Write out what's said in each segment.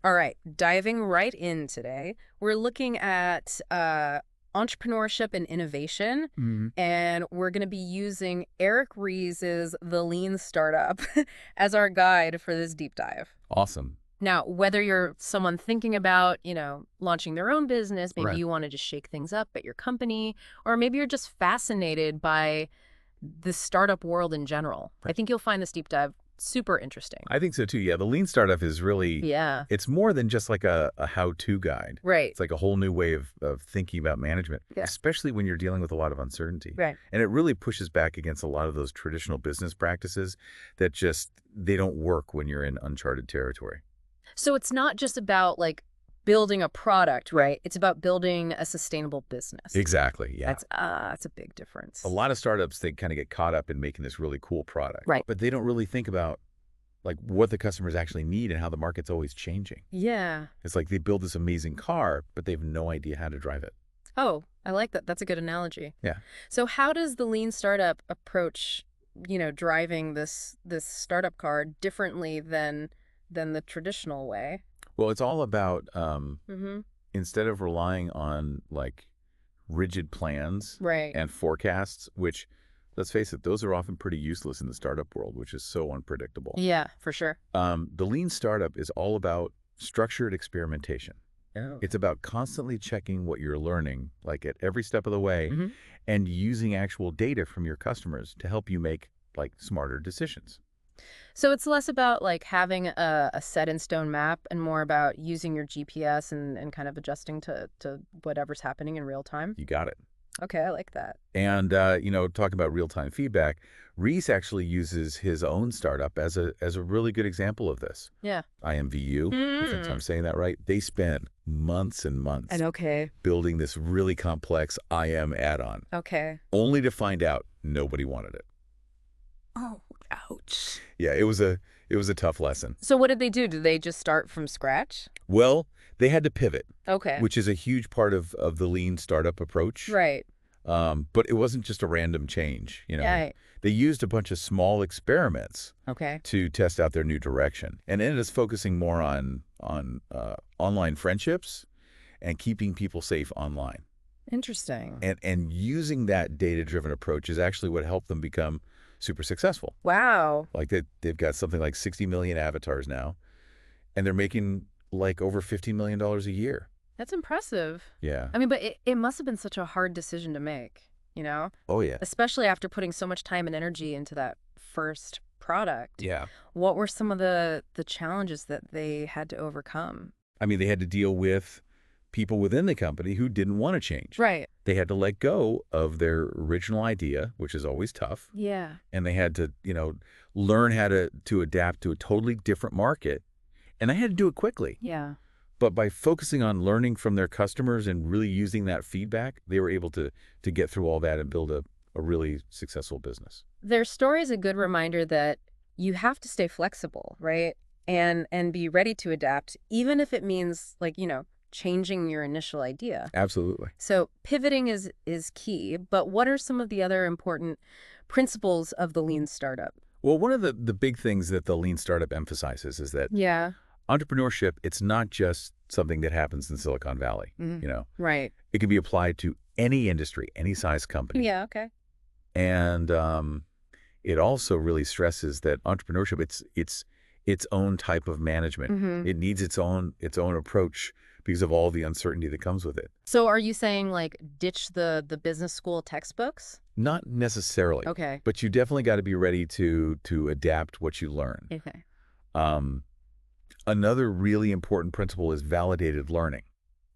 All right, diving right in today, we're looking at entrepreneurship and innovation, Mhm. and we're going to be using Eric Ries's The Lean Startup as our guide for this deep dive. Awesome. Now, whether you're someone thinking about, launching their own business, maybe Right. you want to just shake things up at your company, or maybe you're just fascinated by the startup world in general, I Right. think you'll find this deep dive super interesting. I think so too. Yeah, the lean startup is really, Yeah, it's more than just like a how-to guide. right. It's like a whole new way of thinking about management, Yeah, especially when you're dealing with a lot of uncertainty. right. And it really pushes back against a lot of those traditional business practices that just, they don't work when you're in uncharted territory. So it's not just about like building a product, right? It's about building a sustainable business. Exactly. Yeah. That's a big A difference. lot of startups, they kind of get caught up in making this really cool product, Right. but they don't really think about like what the customers actually need and how the market's always changing. Yeah. It's like they build this amazing car, but they have no idea how to drive it. Oh, I like that. That's a good analogy. Yeah. So how does the lean startup approach, driving this startup car differently than the traditional way? Well, it's all about Mm-hmm. instead of relying on like rigid plans Right. and forecasts, which let's face it, those are often pretty useless in the startup world, which is so unpredictable. Yeah, for sure. The lean startup is all about structured experimentation. Oh. It's about constantly checking what you're learning, like at every step of the way, Hmm. and using actual data from your customers to help you make like smarter decisions. So it's less about like having a set in stone map and more about using your GPS and kind of adjusting to whatever's happening in real time. You got it. Okay, I like that. And talking about real-time feedback, Reese actually uses his own startup as a really good example of this. Yeah. IMVU, I think Mm. I'm saying that right. They spent months and months And okay. building this really complex IM add-on, Okay. only to find out nobody wanted it. Oh, ouch. Yeah, it was a tough lesson. So what did they do? Did they just start from scratch? Well, they had to pivot, Okay. which is a huge part of the lean startup approach. Right. But it wasn't just a random change. Yeah. They used a bunch of small experiments Okay. to test out their new direction, and ended up focusing more on online friendships and keeping people safe online. Interesting. And using that data-driven approach is actually what helped them become super successful. Wow. Like they've got something like 60 million avatars now, and they're making like over $50 million a year. That's impressive. Yeah. I mean, but it must have been such a hard decision to make, Oh, yeah. especially after putting so much time and energy into that first product. Yeah. What were some of the challenges that they had to overcome? I mean, they had to deal with people within the company who didn't want to change. Right. They had to let go of their original idea, which is always tough. Yeah. And they had to, learn how to adapt to a totally different market. And they had to do it quickly. Yeah. But by focusing on learning from their customers and really using that feedback, they were able to get through all that and build a really successful business. Their story is a good reminder that you have to stay flexible, right? And be ready to adapt, even if it means like, changing your initial idea. Absolutely. So pivoting is key, but what are some of the other important principles of the lean startup? Well, one of the big things that the lean startup emphasizes is that Yeah. entrepreneurship, it's not just something that happens in Silicon Valley. Mhm. Right. It can be applied to any industry, any size company. Yeah, okay. And it also really stresses that entrepreneurship, it's its own type of management. Hmm. It needs its own approach because of all the uncertainty that comes with it. So are you saying like ditch the business school textbooks? Not necessarily, Okay. but you definitely got to be ready to adapt what you learn. Okay. Um, Another really important principle is validated learning.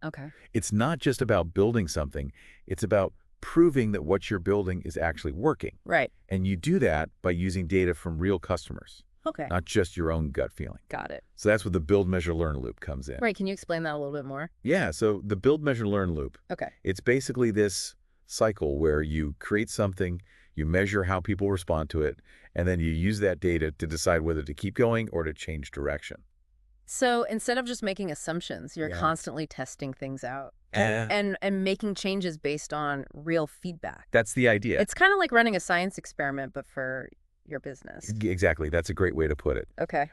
Okay. It's not just about building something. It's about proving that what you're building is actually working. Right. And you do that by using data from real customers, Okay. not just your own gut feeling. Got it. So that's where the build, measure, learn loop comes in. Right. Can you explain that a little bit more? Yeah, so the build, measure, learn loop, Okay. it's basically this cycle where you create something, you measure how people respond to it, and then you use that data to decide whether to keep going or to change direction. So instead of just making assumptions, you're Yeah. constantly testing things out Uh, and making changes based on real feedback. That's the idea. It's kind of like running a science experiment, but for your business. Exactly. That's a great way to put it. Okay.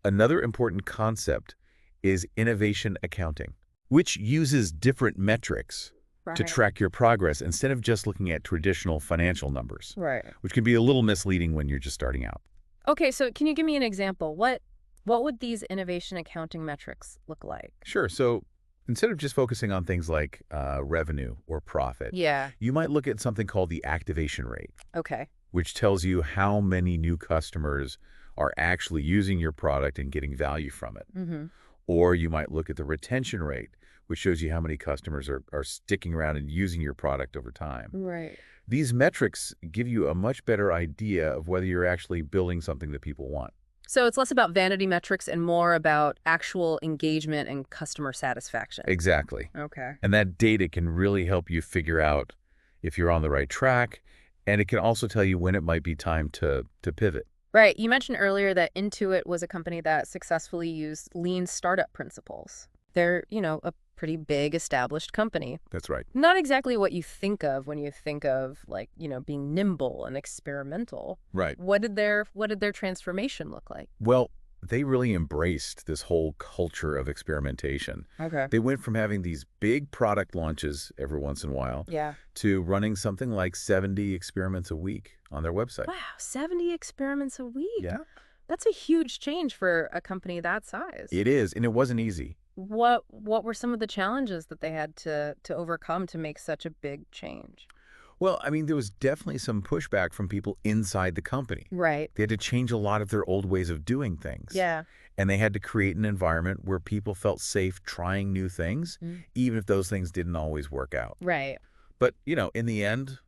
Another important concept is innovation accounting, which uses different metrics to Right. track your progress instead of just looking at traditional financial numbers, Right. which can be a little misleading when you're just starting out. Okay, so can you give me an example? What would these innovation accounting metrics look like? Sure. So instead of just focusing on things like revenue or profit, Yeah. you might look at something called the activation rate, Okay. which tells you how many new customers are actually using your product and getting value from it. Mm-hmm. Or you might look at the retention rate, which shows you how many customers are sticking around and using your product over time. Right. These metrics give you a much better idea of whether you're actually building something that people want. So it's less about vanity metrics and more about actual engagement and customer satisfaction. Exactly. Okay. And that data can really help you figure out if you're on the right track, and it can also tell you when it might be time to pivot. Right. You mentioned earlier that Intuit was a company that successfully used lean startup principles. They're, a pretty big established company. That's right. Not exactly what you think of when you think of like, being nimble and experimental. Right. What did their transformation look like? Well, they really embraced this whole culture of experimentation. Okay. They went from having these big product launches every once in a while Yeah. to running something like 70 experiments a week on their website. Wow, 70 experiments a week. Yeah, That's a huge change for a company that size. it is, and it wasn't easy. What were some of the challenges that they had to overcome to make such a big change? Well, I mean, there was definitely some pushback from people inside the company. Right. They had to change a lot of their old ways of doing things. Yeah. And they had to create an environment where people felt safe trying new things, Mm. even if those things didn't always work out. Right. But, in the end,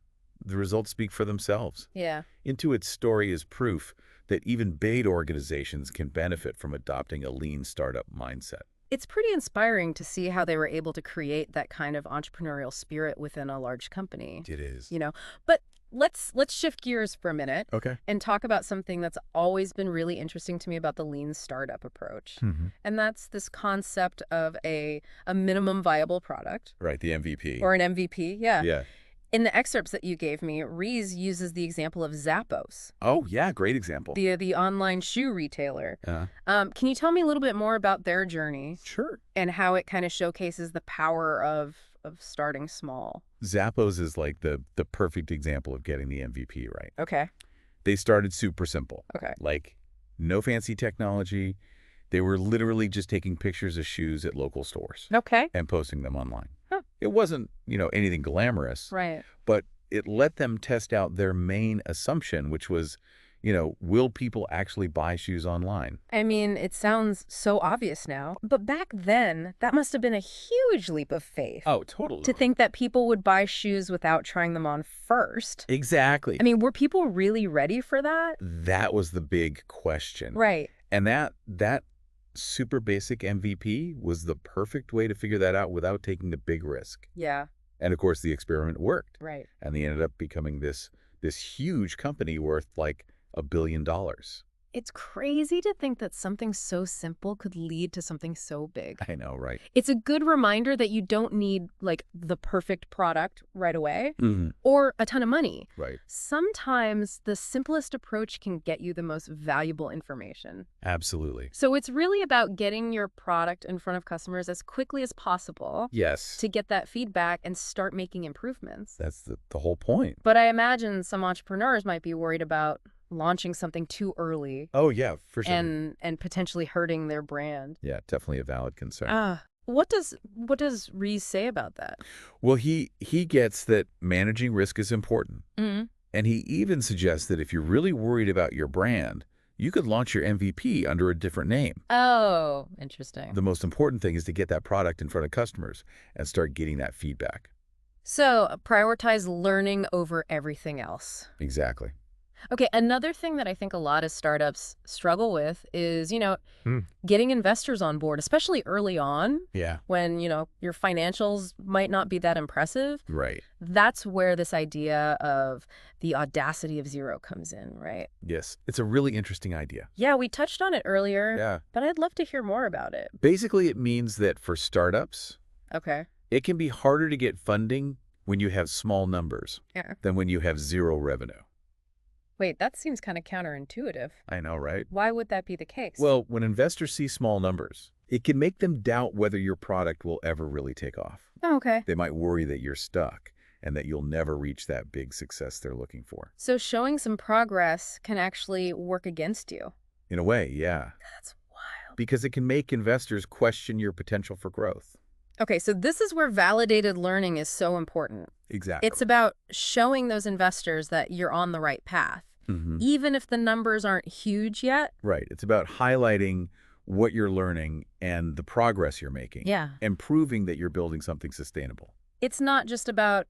the results speak for themselves. Yeah. Intuit's story is proof that even big organizations can benefit from adopting a lean startup mindset. It's pretty inspiring to see how they were able to create that kind of entrepreneurial spirit within a large company. It is. But let's shift gears for a minute Okay. and talk about something that's always been really interesting to me about the lean startup approach. Hmm. And that's this concept of a minimum viable product Right, the MVP. or an MVP. Yeah. Yeah. In the excerpts that you gave me, Rees uses the example of Zappos, Oh, yeah, great example. the online shoe retailer. Uh, Can you tell me a little bit more about their journey sure. and how it kind of showcases the power of starting small? Zappos is like the perfect example of getting the MVP right. Okay. They started super simple. Okay. Like, no fancy technology. They were literally just taking pictures of shoes at local stores Okay. and posting them online. Huh. It wasn't, anything glamorous, Right. but it let them test out their main assumption, which was, will people actually buy shoes online? I mean, it sounds so obvious now, but back then, that must have been a huge leap of faith. Oh, totally. To think that people would buy shoes without trying them on first. Exactly. I mean, were people really ready for that? That was the big question. Right. And that super basic MVP was the perfect way to figure that out without taking a big risk. Yeah. And of course, the experiment worked. Right. And they ended up becoming this huge company worth like $1 billion. It's crazy to think that something so simple could lead to something so big. I know, right? It's a good reminder that you don't need, like, the perfect product right away Mm-hmm. or a ton of money. Right. Sometimes the simplest approach can get you the most valuable information. Absolutely. So it's really about getting your product in front of customers as quickly as possible Yes. to get that feedback and start making improvements. That's the whole point. But I imagine some entrepreneurs might be worried about launching something too early Oh, yeah, for sure. and potentially hurting their brand. Yeah, definitely a valid concern. What does Rees say about that? Well, he gets that managing risk is important. Mm-hmm. And he even suggests that if you're really worried about your brand, you could launch your MVP under a different name. Oh, interesting. The most important thing is to get that product in front of customers and start getting that feedback. So prioritize learning over everything else. Exactly. Okay, another thing that I think a lot of startups struggle with is, Hmm. getting investors on board, especially early on Yeah. when, your financials might not be that impressive. Right. That's where this idea of the audacity of zero comes in, right? Yes. It's a really interesting idea. Yeah, we touched on it earlier, Yeah. but I'd love to hear more about it. Basically, it means that for startups, Okay. it can be harder to get funding when you have small numbers Yeah. than when you have zero revenue. Wait, that seems kind of counterintuitive. I know, right? Why would that be the case? Well, when investors see small numbers, It can make them doubt whether your product will ever really take off. Oh, okay. They might worry that you're stuck and that you'll never reach that big success they're looking for. So showing some progress can actually work against you. In a way, yeah, That's wild. because it can make investors question your potential for growth. Okay, so this is where validated learning is so important. Exactly. It's about showing those investors that you're on the right path, Mhm. even if the numbers aren't huge yet. Right. It's about highlighting what you're learning and the progress you're making. Yeah. And proving that you're building something sustainable. It's not just about,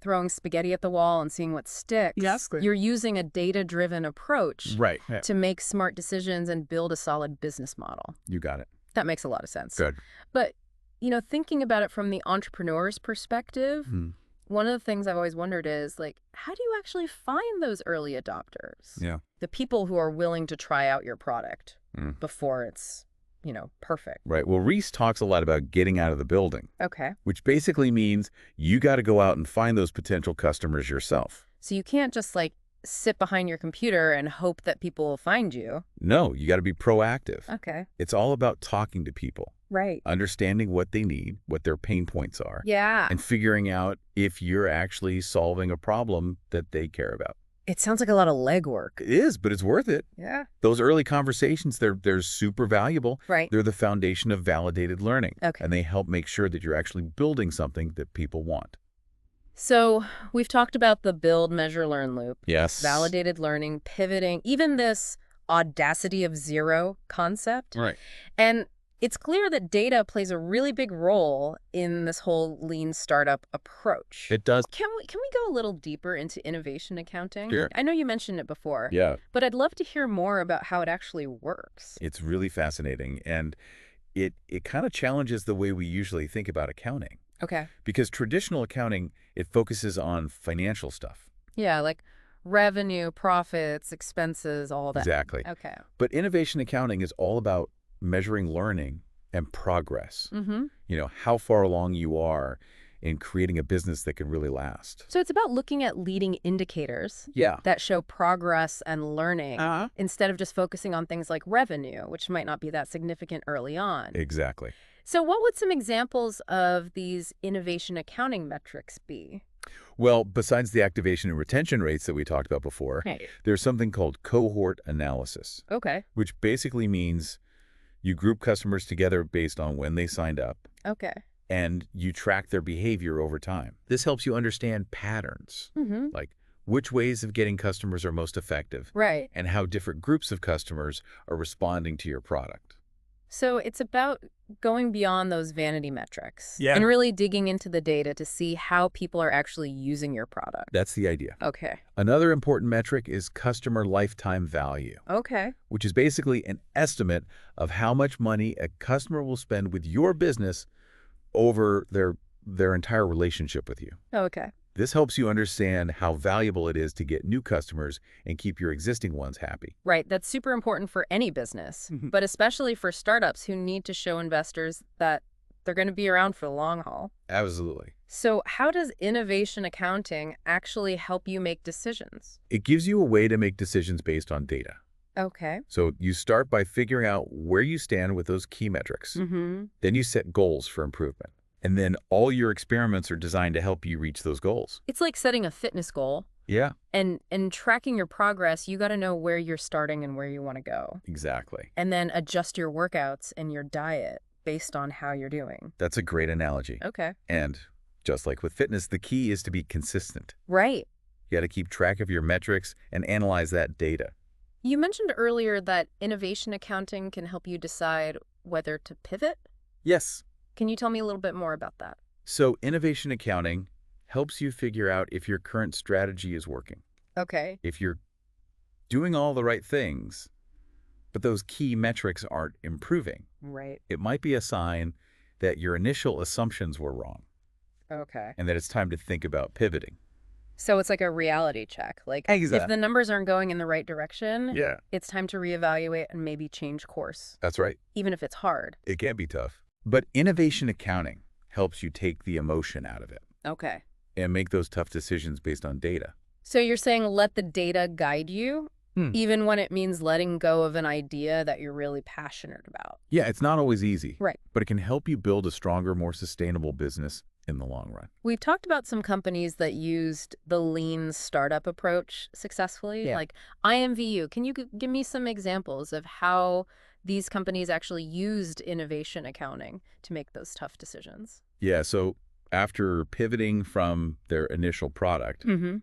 throwing spaghetti at the wall and seeing what sticks. Yes. You're using a data-driven approach Right. to make smart decisions and build a solid business model. You got it. That makes a lot of sense. Good. But, thinking about it from the entrepreneur's perspective, Hmm. one of the things I've always wondered is, like, how do you actually find those early adopters? Yeah. The people who are willing to try out your product Mm. before it's, perfect. Right. Well, Reese talks a lot about getting out of the building, Okay. which basically means you got to go out and find those potential customers yourself. So you can't just, sit behind your computer and hope that people will find you. No, you got to be proactive. Okay. It's all about talking to people, Right. understanding what they need, what their pain points are, Yeah. and figuring out if you're actually solving a problem that they care about. It sounds like a lot of legwork. It is, but it's worth it. Yeah. Those early conversations, they're super valuable. Right. They're the foundation of validated learning. Okay. And they help make sure that you're actually building something that people want. So we've talked about the build, measure, learn loop, Yes. validated learning, pivoting, even this audacity of zero concept. Right. And it's clear that data plays a really big role in this whole lean startup approach. It does. Can we go a little deeper into innovation accounting? Sure. I know you mentioned it before, Yeah. but I'd love to hear more about how it actually works. It's really fascinating. And it kind of challenges the way we usually think about accounting. Okay. Because traditional accounting, it focuses on financial stuff. Yeah, like revenue, profits, expenses, all that. Exactly. Okay. But innovation accounting is all about measuring learning and progress. Mm-hmm. How far along you are in creating a business that can really last. So it's about looking at leading indicators Yeah. that show progress and learning Uh-huh. instead of just focusing on things like revenue, which might not be that significant early on. Exactly. So what would some examples of these innovation accounting metrics be? Well, besides the activation and retention rates that we talked about before, Right. there's something called cohort analysis, Okay. which basically means you group customers together based on when they signed up, Okay. and you track their behavior over time. This helps you understand patterns, Mm-hmm. like which ways of getting customers are most effective, Right. and how different groups of customers are responding to your product. So it's about going beyond those vanity metrics Yeah. and really digging into the data to see how people are actually using your product. That's the idea. Okay. Another important metric is customer lifetime value, Okay. which is basically an estimate of how much money a customer will spend with your business over their entire relationship with you. Okay. This helps you understand how valuable it is to get new customers and keep your existing ones happy. Right. That's super important for any business, Mhm. but especially for startups who need to show investors that they're going to be around for the long haul. Absolutely. So how does innovation accounting actually help you make decisions? It gives you a way to make decisions based on data. Okay. So you start by figuring out where you stand with those key metrics. Mm-hmm. Then you set goals for improvement. And then all your experiments are designed to help you reach those goals. It's like setting a fitness goal Yeah, and tracking your progress. You got to know where you're starting and where you want to go, exactly. and then adjust your workouts and your diet based on how you're doing. That's a great analogy. Okay. And just like with fitness, the key is to be consistent. Right. You got to keep track of your metrics and analyze that data. You mentioned earlier that innovation accounting can help you decide whether to pivot. Yes. Can you tell me a little bit more about that? So innovation accounting helps you figure out if your current strategy is working, Okay. if you're doing all the right things, but those key metrics aren't improving. Right. It might be a sign that your initial assumptions were wrong Okay. and that it's time to think about pivoting. So it's like a reality check. Like if Exactly. the numbers aren't going in the right direction, Yeah. it's time to reevaluate and maybe change course, That's right. even if it's hard. It can be tough. But innovation accounting helps you take the emotion out of it Okay. and make those tough decisions based on data. So you're saying let the data guide you Hmm. even when it means letting go of an idea that you're really passionate about. Yeah, it's not always easy, Right. but it can help you build a stronger, more sustainable business in the long run. We've talked about some companies that used the lean startup approach successfully, Yeah. like IMVU. Can you give me some examples of how these companies actually used innovation accounting to make those tough decisions? Yeah, so after pivoting from their initial product, Mm-hmm.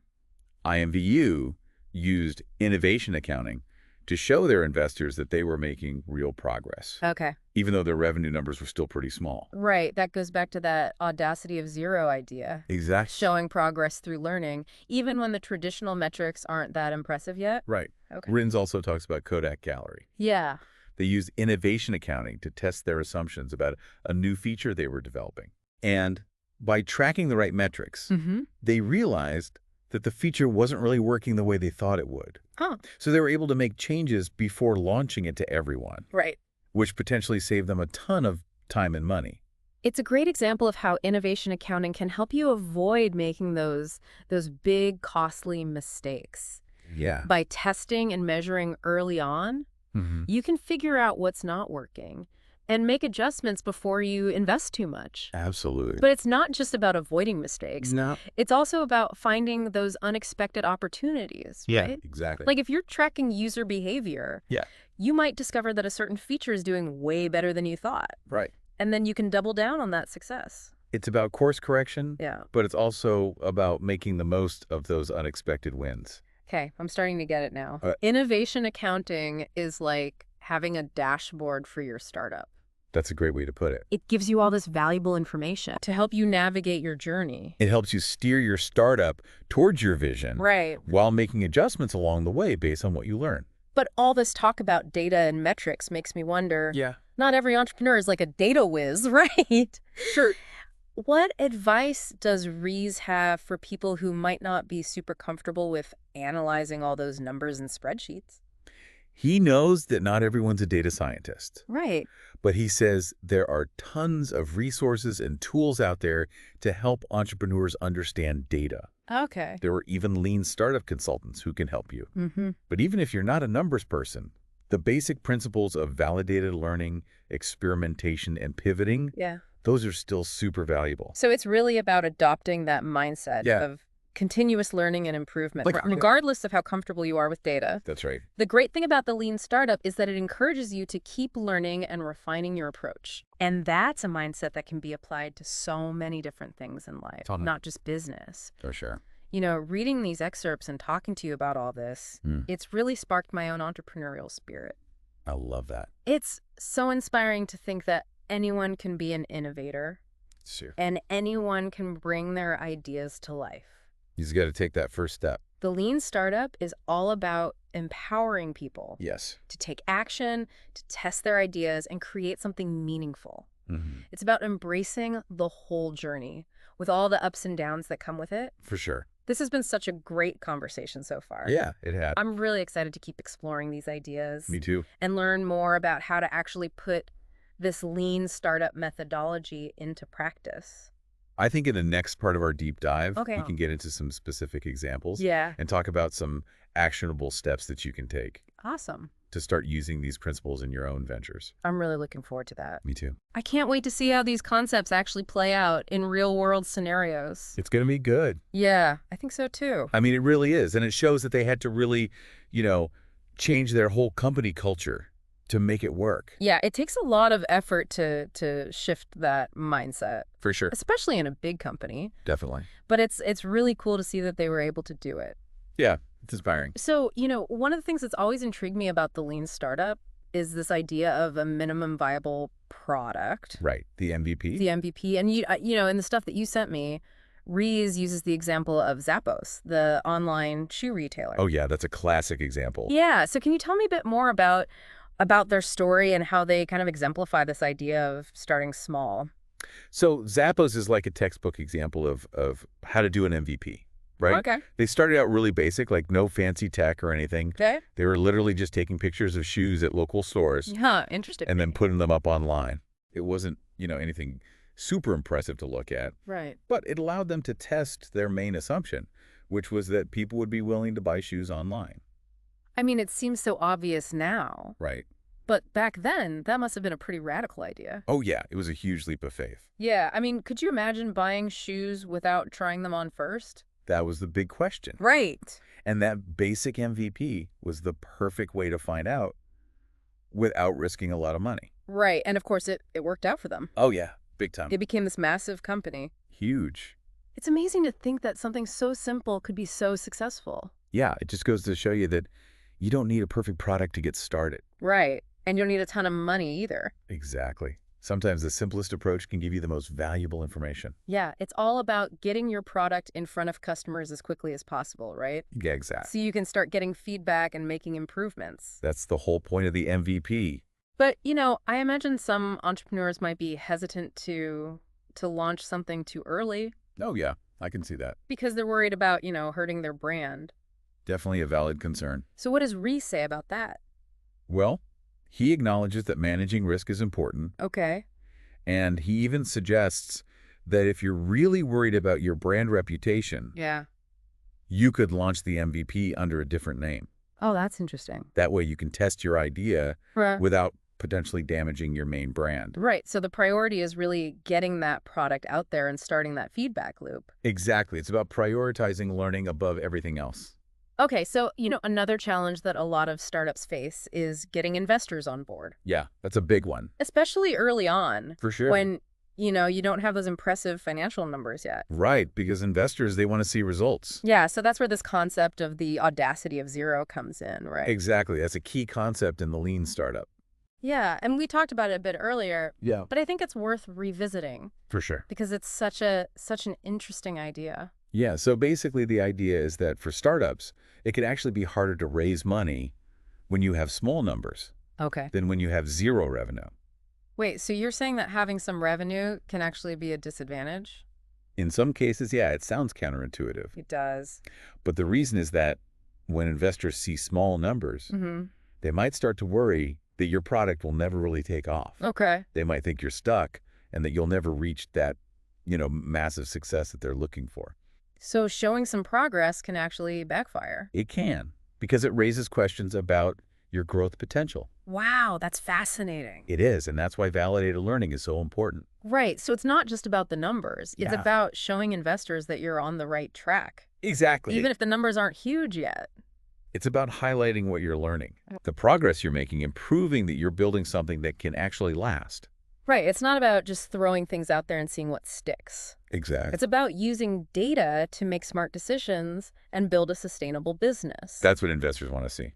IMVU used innovation accounting to show their investors that they were making real progress, Okay. even though their revenue numbers were still pretty small. Right. That goes back to that audacity of zero idea, Exactly. showing progress through learning, even when the traditional metrics aren't that impressive yet. Right. Okay. Rins also talks about Kodak Gallery. Yeah. They used innovation accounting to test their assumptions about a new feature they were developing. And by tracking the right metrics, Mm-hmm. they realized that the feature wasn't really working the way they thought it would. Huh. So they were able to make changes before launching it to everyone, Right. which potentially saved them a ton of time and money. It's a great example of how innovation accounting can help you avoid making those big, costly mistakes. Yeah. By testing and measuring early on, you can figure out what's not working and make adjustments before you invest too much. Absolutely. But it's not just about avoiding mistakes. No. It's also about finding those unexpected opportunities, right? Exactly. Like if you're tracking user behavior, Yeah. you might discover that a certain feature is doing way better than you thought. Right. And then you can double down on that success. It's about course correction, Yeah. but it's also about making the most of those unexpected wins. Okay, I'm starting to get it now. Uh, Innovation accounting is like having a dashboard for your startup. That's a great way to put it. It gives you all this valuable information to help you navigate your journey. It helps you steer your startup towards your vision Right. while making adjustments along the way based on what you learn. But all this talk about data and metrics makes me wonder, Yeah. not every entrepreneur is like a data whiz, right? Sure. What advice does Rees have for people who might not be super comfortable with analyzing all those numbers and spreadsheets? He knows that not everyone's a data scientist, Right. but he says there are tons of resources and tools out there to help entrepreneurs understand data. Okay. There are even lean startup consultants who can help you. Mm-hmm. But even if you're not a numbers person, the basic principles of validated learning, experimentation, and pivoting, Yeah. those are still super valuable. So it's really about adopting that mindset Yeah. of continuous learning and improvement, Like- regardless of how comfortable you are with data. That's right. The great thing about the lean startup is that it encourages you to keep learning and refining your approach. And that's a mindset that can be applied to so many different things in life, Totally. not just business. For sure. You know, reading these excerpts and talking to you about all this, it's really sparked my own entrepreneurial spirit. I love that. It's so inspiring to think that anyone can be an innovator Sure. and anyone can bring their ideas to life. You just got to take that first step. The lean startup is all about empowering people Yes. to take action, to test their ideas, and create something meaningful. Mm-hmm. It's about embracing the whole journey with all the ups and downs that come with it. For sure. This has been such a great conversation so far. Yeah, it had. I'm really excited to keep exploring these ideas Me too. and learn more about how to actually put this lean startup methodology into practice. I think in the next part of our deep dive, Okay. we can get into some specific examples Yeah. and talk about some actionable steps that you can take Awesome. to start using these principles in your own ventures. I'm really looking forward to that. Me too. I can't wait to see how these concepts actually play out in real-world scenarios. It's going to be good. Yeah, I think so too. I mean, it really is. And it shows that they had to really, change their whole company culture to make it work. Yeah, it takes a lot of effort to shift that mindset, For sure. especially in a big company. Definitely. But it's really cool to see that they were able to do it. Yeah, it's inspiring. So, one of the things that's always intrigued me about the lean startup is this idea of a minimum viable product, Right. The MVP. the MVP. And, in the stuff that you sent me, Rees uses the example of Zappos, the online shoe retailer. Oh, yeah, that's a classic example. Yeah. So can you tell me a bit more about their story and how they kind of exemplify this idea of starting small? So Zappos is like a textbook example of how to do an MVP, right? Okay. They started out really basic, like no fancy tech or anything. Okay. They were literally just taking pictures of shoes at local stores Huh. Interesting. and then putting them up online. It wasn't, anything super impressive to look at, Right. but it allowed them to test their main assumption, which was that people would be willing to buy shoes online. I mean, it seems so obvious now, Right. but back then, that must have been a pretty radical idea. Oh, yeah, it was a huge leap of faith. Yeah, I mean, could you imagine buying shoes without trying them on first? That was the big question. Right. And that basic MVP was the perfect way to find out without risking a lot of money. Right, and of course it worked out for them. Oh, yeah, big time. It became this massive company. Huge. It's amazing to think that something so simple could be so successful. Yeah, it just goes to show you that you don't need a perfect product to get started. Right, and you don't need a ton of money either. Exactly. Sometimes the simplest approach can give you the most valuable information. Yeah, it's all about getting your product in front of customers as quickly as possible, right? Yeah, exactly. So you can start getting feedback and making improvements. That's the whole point of the MVP. But, I imagine some entrepreneurs might be hesitant to launch something too early Oh, yeah, I can see that. because they're worried about, hurting their brand. Definitely a valid concern. So what does Ree say about that? Well, he acknowledges that managing risk is important, Okay. and he even suggests that if you're really worried about your brand reputation, Yeah. you could launch the MVP under a different name. Oh, that's interesting. That way you can test your idea Right. without potentially damaging your main brand. Right. So the priority is really getting that product out there and starting that feedback loop. Exactly. It's about prioritizing learning above everything else. Okay. So, another challenge that a lot of startups face is getting investors on board, Yeah, that's a big one. especially early on For sure. when, you don't have those impressive financial numbers yet. Right, because investors, they want to see results. Yeah. So that's where this concept of the audacity of zero comes in, right? Exactly. That's a key concept in the lean startup. Yeah. And we talked about it a bit earlier, Yeah. but I think it's worth revisiting For sure. because it's such an interesting idea. Yeah, so basically the idea is that for startups, it can actually be harder to raise money when you have small numbers Okay. than when you have zero revenue. Wait, so you're saying that having some revenue can actually be a disadvantage? In some cases, yeah, it sounds counterintuitive. It does. But the reason is that when investors see small numbers, Mm-hmm. they might start to worry that your product will never really take off. Okay. They might think you're stuck and that you'll never reach that, massive success that they're looking for. So showing some progress can actually backfire. It can, because it raises questions about your growth potential. Wow, that's fascinating. It is, and that's why validated learning is so important. Right, so it's not just about the numbers. It's Yeah. about showing investors that you're on the right track, Exactly. even if the numbers aren't huge yet. It's about highlighting what you're learning, the progress you're making, and proving that you're building something that can actually last. Right, it's not about just throwing things out there and seeing what sticks. Exactly. It's about using data to make smart decisions and build a sustainable business. That's what investors want to see.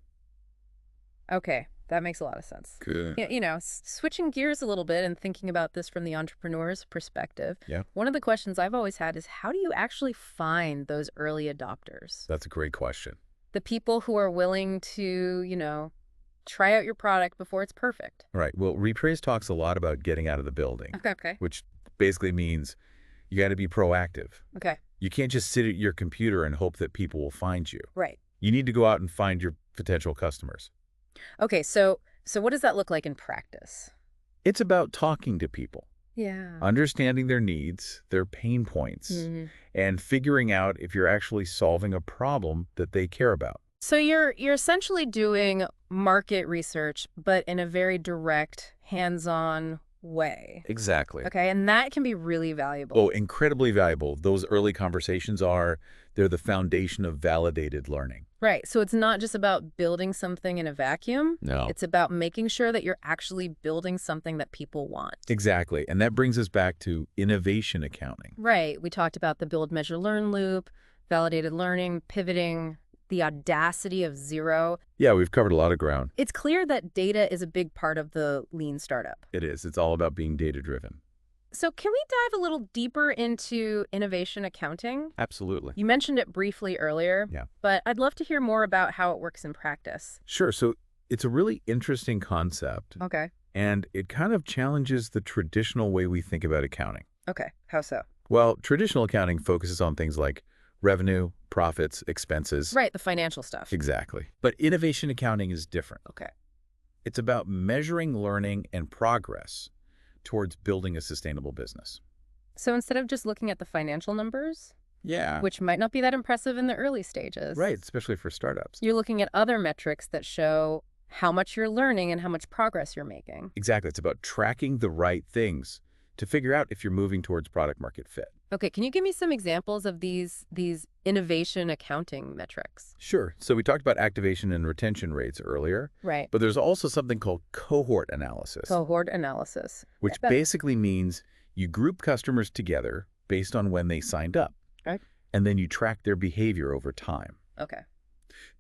Okay, that makes a lot of sense. Good. Switching gears a little bit and thinking about this from the entrepreneur's perspective, Yeah. one of the questions I've always had is how do you actually find those early adopters? That's a great question. The people who are willing to, try out your product before it's perfect. Right. Well, Repraise talks a lot about getting out of the building, Okay. which basically means you got to be proactive. Okay. You can't just sit at your computer and hope that people will find you. Right. You need to go out and find your potential customers. Okay, so what does that look like in practice? It's about talking to people, Yeah. understanding their needs, their pain points, Mhm. and figuring out if you're actually solving a problem that they care about. So you're essentially doing market research, but in a very direct, hands-on way. Exactly. Okay, and that can be really valuable. Oh, incredibly valuable. Those early conversations they're the foundation of validated learning. Right, so it's not just about building something in a vacuum. No. It's about making sure that you're actually building something that people want. Exactly. And that brings us back to innovation accounting. Right, we talked about the build, measure, learn loop, validated learning, pivoting, the audacity of zero. Yeah, we've covered a lot of ground. It's clear that data is a big part of the lean startup. It is. It's all about being data-driven. So can we dive a little deeper into innovation accounting? Absolutely. You mentioned it briefly earlier, Yeah. but I'd love to hear more about how it works in practice. Sure. So it's a really interesting concept, Okay. and it kind of challenges the traditional way we think about accounting. Okay. How so? Well, traditional accounting focuses on things like revenue, profits, expenses. Right, the financial stuff. Exactly. But innovation accounting is different. Okay. It's about measuring learning and progress towards building a sustainable business. So instead of just looking at the financial numbers? Yeah. which might not be that impressive in the early stages. Right, especially for startups. You're looking at other metrics that show how much you're learning and how much progress you're making. Exactly. It's about tracking the right things to figure out if you're moving towards product market fit. Okay, can you give me some examples of these innovation accounting metrics? Sure. So we talked about activation and retention rates earlier, Right. but there's also something called cohort analysis, Cohort analysis. which basically means you group customers together based on when they signed up, Right. and then you track their behavior over time. Okay.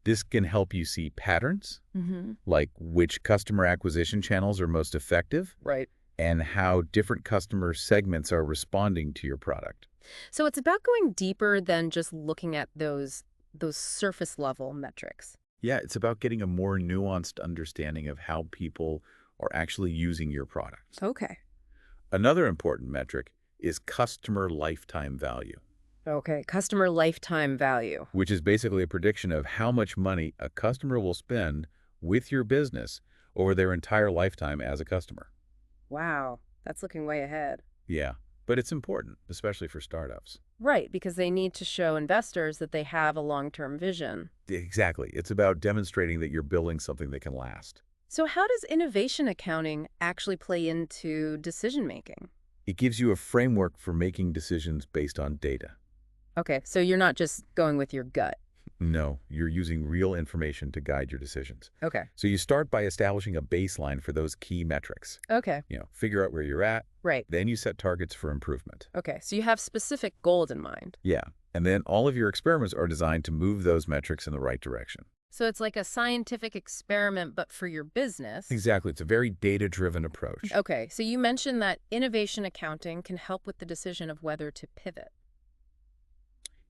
This can help you see patterns, Mm-hmm. like which customer acquisition channels are most effective Right. and how different customer segments are responding to your product. So it's about going deeper than just looking at those surface level metrics. Yeah, it's about getting a more nuanced understanding of how people are actually using your products. Okay. Another important metric is customer lifetime value, Okay. Customer lifetime value. which is basically a prediction of how much money a customer will spend with your business over their entire lifetime as a customer. Wow. That's looking way ahead. Yeah, but it's important, especially for startups. Right, because they need to show investors that they have a long-term vision. Exactly. It's about demonstrating that you're building something that can last. So how does innovation accounting actually play into decision making? It gives you a framework for making decisions based on data. Okay, so you're not just going with your gut. No, you're using real information to guide your decisions. Okay. So you start by establishing a baseline for those key metrics. Okay. Figure out where you're at, Right. then you set targets for improvement. Okay, so you have specific goals in mind. Yeah, and then all of your experiments are designed to move those metrics in the right direction. So it's like a scientific experiment, but for your business. Exactly. It's a very data-driven approach. Okay, so you mentioned that innovation accounting can help with the decision of whether to pivot.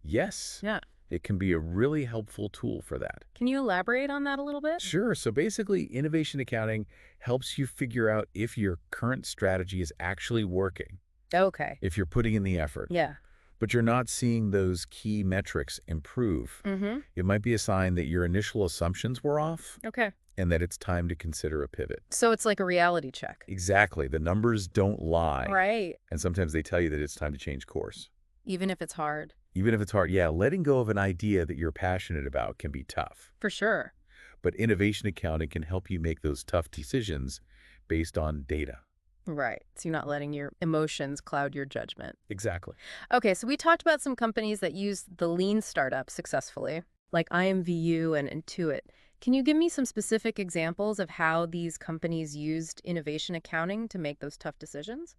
Yes, Yeah. it can be a really helpful tool for that. Can you elaborate on that a little bit? Sure. So basically, innovation accounting helps you figure out if your current strategy is actually working, Okay. if you're putting in the effort, Yeah. but you're not seeing those key metrics improve. Mm-hmm. It might be a sign that your initial assumptions were off Okay. and that it's time to consider a pivot. So it's like a reality check. Exactly. The numbers don't lie. Right. And sometimes they tell you that it's time to change course. Even if it's hard. Even if it's hard, yeah, letting go of an idea that you're passionate about can be tough. For sure. But innovation accounting can help you make those tough decisions based on data. Right. So you're not letting your emotions cloud your judgment. Exactly. Okay, so we talked about some companies that use the lean startup successfully, like IMVU and Intuit. Can you give me some specific examples of how these companies used innovation accounting to make those tough decisions?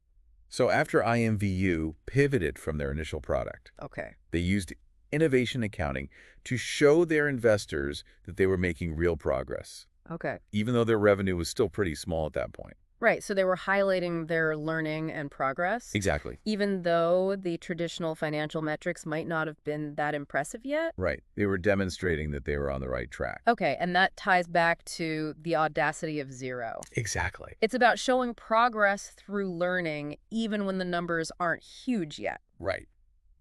So after IMVU pivoted from their initial product, Okay. they used innovation accounting to show their investors that they were making real progress, Okay. even though their revenue was still pretty small at that point. Right, so they were highlighting their learning and progress, Exactly. even though the traditional financial metrics might not have been that impressive yet? Right. They were demonstrating that they were on the right track. Okay, and that ties back to the audacity of zero. Exactly. It's about showing progress through learning, even when the numbers aren't huge yet. Right.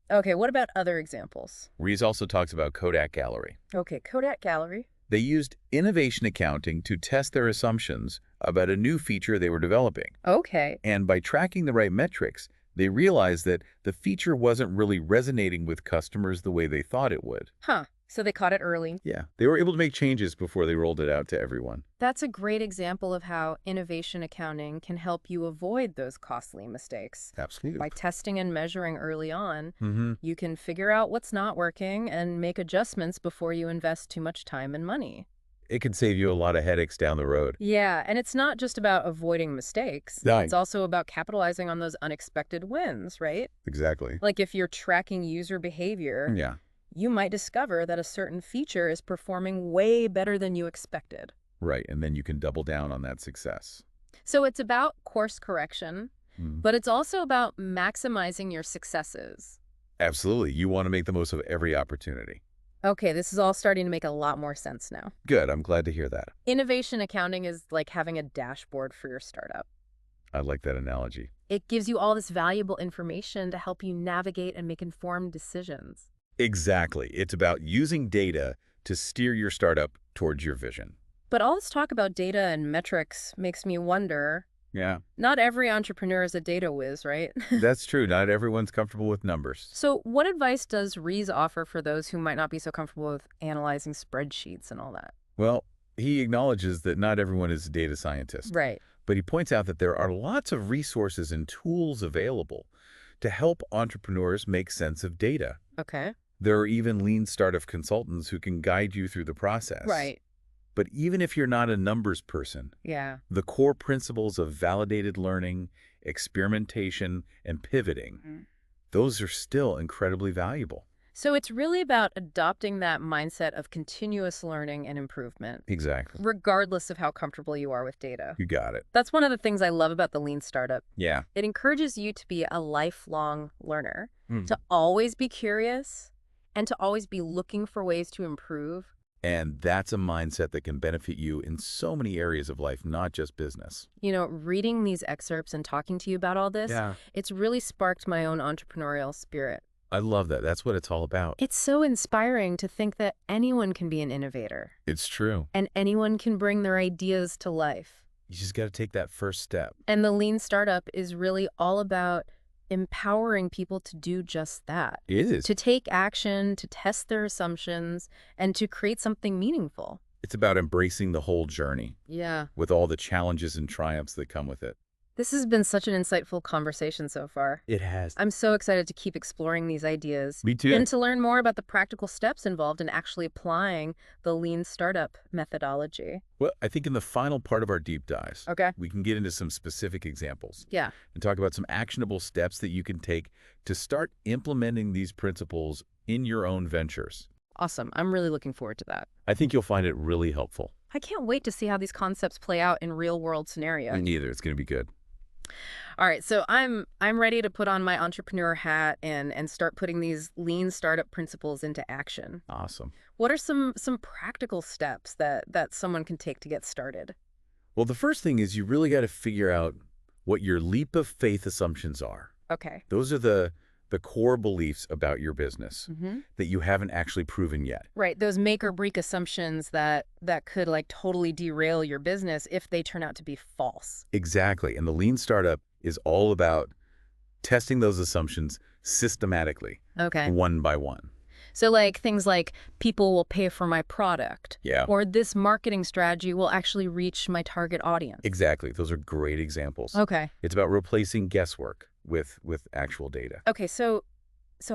Okay, what about other examples? Rees also talks about Kodak Gallery. Okay, Kodak Gallery. They used innovation accounting to test their assumptions about a new feature they were developing. Okay. And by tracking the right metrics, they realized that the feature wasn't really resonating with customers the way they thought it would. Huh. So they caught it early. Yeah, they were able to make changes before they rolled it out to everyone. That's a great example of how innovation accounting can help you avoid those costly mistakes. Absolutely. By testing and measuring early on, Mm-hmm. you can figure out what's not working and make adjustments before you invest too much time and money. It can save you a lot of headaches down the road. Yeah, and it's not just about avoiding mistakes. Right. It's also about capitalizing on those unexpected wins, right? Exactly. Like if you're tracking user behavior, Yeah. you might discover that a certain feature is performing way better than you expected. Right, and then you can double down on that success. So it's about course correction, Mm. but it's also about maximizing your successes. Absolutely. You want to make the most of every opportunity. Okay, this is all starting to make a lot more sense now. Good. I'm glad to hear that. Innovation accounting is like having a dashboard for your startup. I like that analogy. It gives you all this valuable information to help you navigate and make informed decisions. Exactly. It's about using data to steer your startup towards your vision. But all this talk about data and metrics makes me wonder, Yeah, Not every entrepreneur is a data whiz, right? that's true. Not everyone's comfortable with numbers. So what advice does Rees offer for those who might not be so comfortable with analyzing spreadsheets and all that? Well, he acknowledges that not everyone is a data scientist, Right. but he points out that there are lots of resources and tools available to help entrepreneurs make sense of data. Okay. There are even lean startup consultants who can guide you through the process. Right. But even if you're not a numbers person, Yeah. the core principles of validated learning, experimentation, and pivoting, Mhm. those are still incredibly valuable. So it's really about adopting that mindset of continuous learning and improvement, Exactly. regardless of how comfortable you are with data. You got it. That's one of the things I love about the lean startup. Yeah. It encourages you to be a lifelong learner, Hmm. to always be curious, and to always be looking for ways to improve. And that's a mindset that can benefit you in so many areas of life, not just business. You know, reading these excerpts and talking to you about all this, Yeah. it's really sparked my own entrepreneurial spirit. I love that. That's what it's all about. It's so inspiring to think that anyone can be an innovator It's true. and anyone can bring their ideas to life. You just got to take that first step. And the lean startup is really all about empowering people to do just that, It is. to take action, to test their assumptions, and to create something meaningful. It's about embracing the whole journey Yeah. with all the challenges and triumphs that come with it. This has been such an insightful conversation so far. It has. I'm so excited to keep exploring these ideas. Me too. And to learn more about the practical steps involved in actually applying the lean startup methodology. Well, I think in the final part of our deep dives, Okay. we can get into some specific examples Yeah. and talk about some actionable steps that you can take to start implementing these principles in your own ventures. Awesome. I'm really looking forward to that. I think you'll find it really helpful. I can't wait to see how these concepts play out in real-world scenarios. Me neither. It's going to be good. All right, so I'm ready to put on my entrepreneur hat and start putting these lean startup principles into action. Awesome. What are some practical steps that someone can take to get started? Well, the first thing is you really got to figure out what your leap of faith assumptions are. Okay. Those are the core beliefs about your business that you haven't actually proven yet. Right, those make or break assumptions that could like totally derail your business if they turn out to be false. Exactly. And the lean startup is all about testing those assumptions systematically, Okay. one by one. So like things like people will pay for my product, Yeah, or this marketing strategy will actually reach my target audience. exactly. Those are great examples. Okay. It's about replacing guesswork with actual data. Okay, so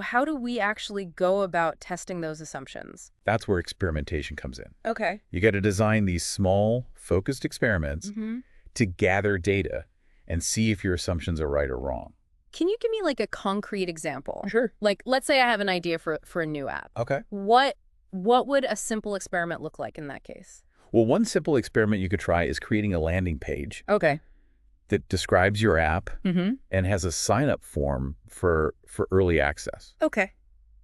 how do we actually go about testing those assumptions? That's where experimentation comes in. Okay. You got to design these small, focused experiments to gather data and see if your assumptions are right or wrong. Can you give me like a concrete example? Sure. Like, let's say I have an idea for a new app. Okay. What would a simple experiment look like in that case? Well, one simple experiment you could try is creating a landing page Okay. that describes your app Mm-hmm. and has a sign-up form for early access. Okay.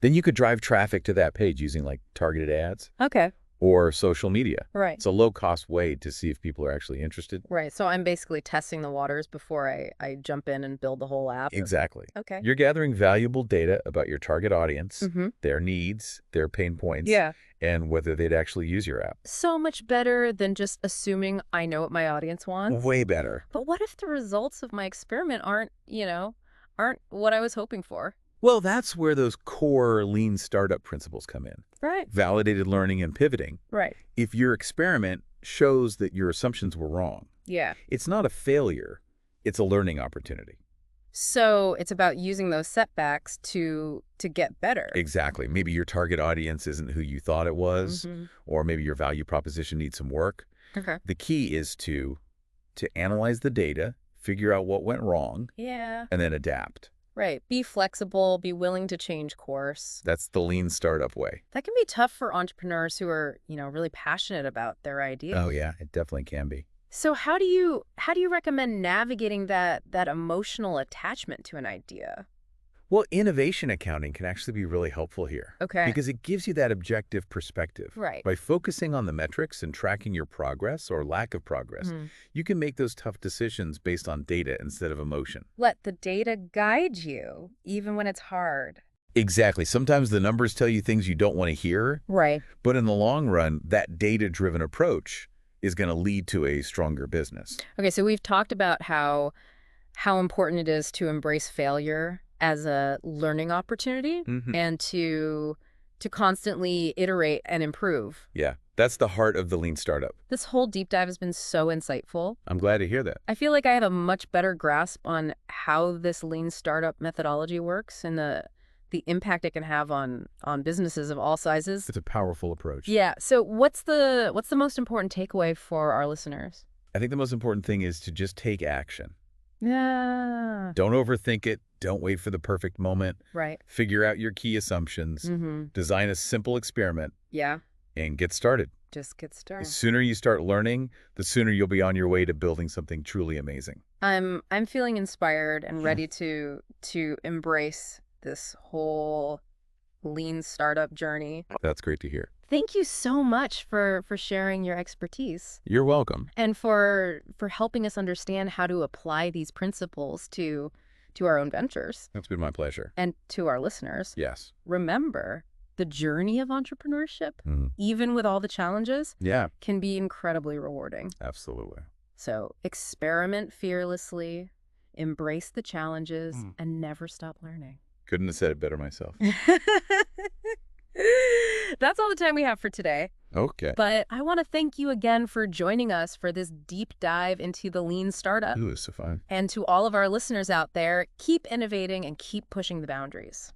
Then you could drive traffic to that page using like targeted ads Okay. or social media. Right. It's a low-cost way to see if people are actually interested. Right. So I'm basically testing the waters before I jump in and build the whole app. Exactly. Okay. You're gathering valuable data about your target audience, Mm-hmm. their needs, their pain points, Yeah. and whether they'd actually use your app. So much better than just assuming I know what my audience wants. Way better. But what if the results of my experiment aren't what I was hoping for? Well, that's where those core lean startup principles come in. Right. Validated learning and pivoting. Right. If your experiment shows that your assumptions were wrong, Yeah. it's not a failure, it's a learning opportunity. So it's about using those setbacks to get better. Exactly. Maybe your target audience isn't who you thought it was, or maybe your value proposition needs some work. Okay. The key is to analyze the data, figure out what went wrong, Yeah. and then adapt. Right. Be flexible, be willing to change course. That's the lean startup way. That can be tough for entrepreneurs who are, really passionate about their idea. Oh yeah, it definitely can be. So how do you recommend navigating that emotional attachment to an idea? Well, innovation accounting can actually be really helpful here. Okay. Because it gives you that objective perspective. Right. By focusing on the metrics and tracking your progress or lack of progress, you can make those tough decisions based on data instead of emotion. Let the data guide you, even when it's hard. Exactly. Sometimes the numbers tell you things you don't want to hear, Right. but in the long run, that data-driven approach is going to lead to a stronger business. Okay, so we've talked about how important it is to embrace failure as a learning opportunity Hmm. and to constantly iterate and improve. Yeah, that's the heart of the lean startup. This whole deep dive has been so insightful. I'm glad to hear that. I feel like I have a much better grasp on how this lean startup methodology works and the impact it can have on businesses of all sizes. It's a powerful approach. Yeah. So what's the most important takeaway for our listeners? I think the most important thing is to just take action. Yeah. Don't overthink it. Don't wait for the perfect moment. Right. Figure out your key assumptions. Mm-hmm. Design a simple experiment Yeah. and get started. Just get The started. sooner you start learning, the sooner you'll be on your way to building something truly amazing. I'm feeling inspired and ready to embrace this whole lean startup journey. That's great to hear. Thank you so much for sharing your expertise You're welcome. and for helping us understand how to apply these principles to our own ventures It's been my pleasure. and to our listeners. Yes. Remember, the journey of entrepreneurship, Mhm. even with all the challenges, Yeah, can be incredibly rewarding. absolutely. So experiment fearlessly, embrace the challenges, Mm. and never stop learning. Couldn't have said it better myself. That's all the time we have for today. Okay. But I want to thank you again for joining us for this deep dive into the lean startup. Ooh, it's so fun. And to all of our listeners out there, keep innovating and keep pushing the boundaries.